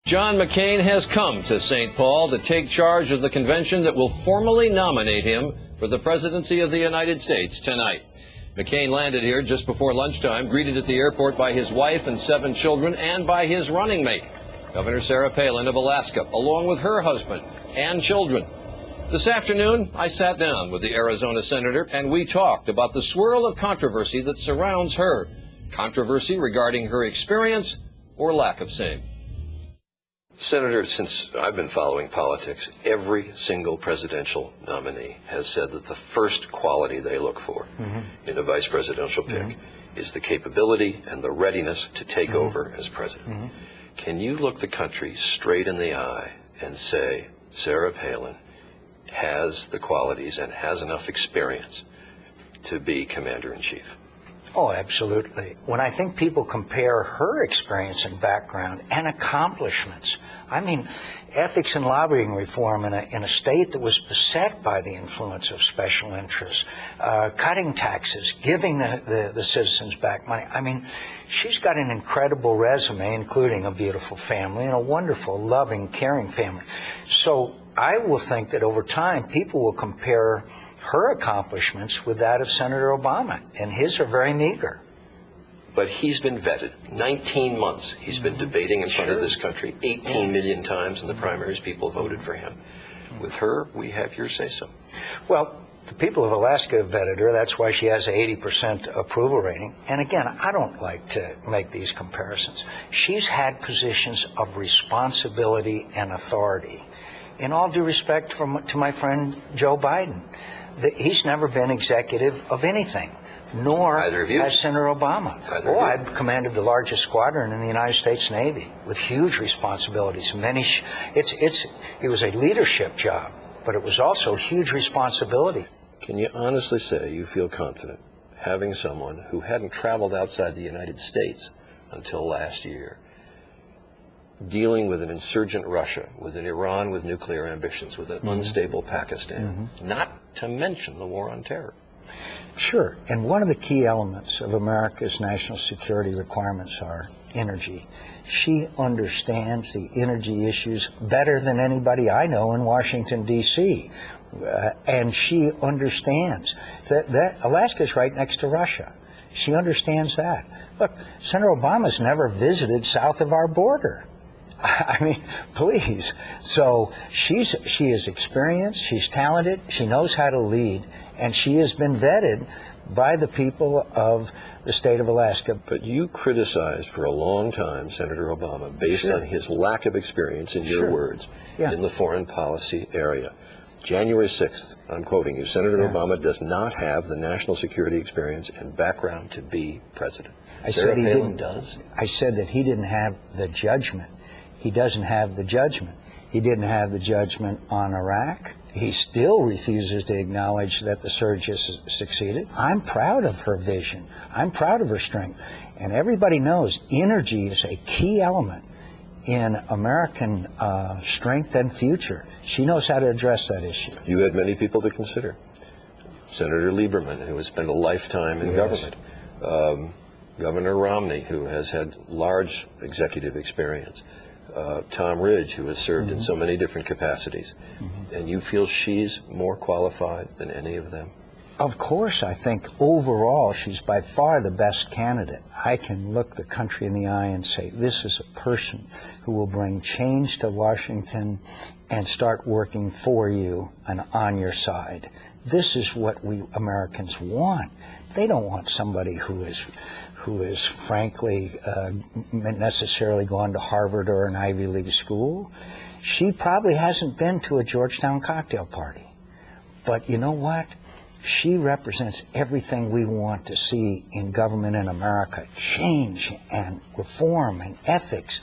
John McCain has come to St. Paul to take charge of the convention that will formally nominate him for the presidency of the United States tonight. McCain landed here just before lunchtime, greeted at the airport by his wife and 7 children and by his running mate, Governor Sarah Palin of Alaska, along with her husband and children. This afternoon, I sat down with the Arizona senator and we talked about the swirl of controversy that surrounds her. Controversy regarding her experience or lack of same. Senator, since I've been following politics, every single presidential nominee has said that the first quality they look for in a vice presidential pick is the capability and the readiness to take over as president. Can you look the country straight in the eye and say Sarah Palin has the qualities and has enough experience to be commander-in-chief? Oh, absolutely. When I think people compare her experience and background and accomplishments, I mean, ethics and lobbying reform in a state that was beset by the influence of special interests, cutting taxes, giving the citizens back money. I mean, she's got an incredible resume, including a beautiful family and a wonderful, loving, caring family. So I will think that over time, people will compare her accomplishments with that of Senator Obama, and his are very meager. But he's been vetted. 19 months he's been debating in front of this country. 18 million times in the primaries people voted for him. With her, we have your say-so. Well, the people of Alaska have vetted her. That's why she has an 80% approval rating. And again, I don't like to make these comparisons. She's had positions of responsibility and authority. In all due respect to my friend Joe Biden, he's never been executive of anything, nor has Senator Obama. I've commanded the largest squadron in the United States Navy with huge responsibilities. It was a leadership job, but it was also huge responsibility. Can you honestly say you feel confident having someone who hadn't traveled outside the United States until last year, dealing with an insurgent Russia, with an Iran with nuclear ambitions, with an unstable Pakistan, not to mention the war on terror? Sure. And one of the key elements of America's national security requirements are energy. She understands the energy issues better than anybody I know in Washington, D.C. And she understands that Alaska's right next to Russia. She understands that. Look, Senator Obama's never visited south of our border. I mean, please. So she is experienced, she's talented, she knows how to lead, and she has been vetted by the people of the state of Alaska. But you criticized for a long time Senator Obama based on his lack of experience, in your words, in the foreign policy area. January 6th, I'm quoting you, Senator Obama does not have the national security experience and background to be president. Sarah Palin does? I said that he didn't have the judgment. He doesn't have the judgment. He didn't have the judgment on Iraq. He still refuses to acknowledge that the surge has succeeded. I'm proud of her vision. I'm proud of her strength. And everybody knows energy is a key element in American strength and future. She knows how to address that issue. You had many people to consider. Senator Lieberman, who has spent a lifetime in government. Governor Romney, who has had large executive experience. Tom Ridge, who has served in so many different capacities. And you feel she's more qualified than any of them? Of course, I think overall she's by far the best candidate. I can look the country in the eye and say, this is a person who will bring change to Washington and start working for you and on your side. This is what we Americans want. They don't want somebody who is frankly necessarily gone to Harvard or an Ivy League school. She probably hasn't been to a Georgetown cocktail party. But you know what? She represents everything we want to see in government in America. Change and reform and ethics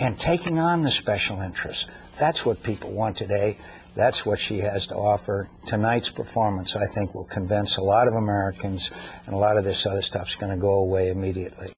and taking on the special interests. That's what people want today. That's what she has to offer. Tonight's performance, I think, will convince a lot of Americans, and a lot of this other stuff's going to go away immediately.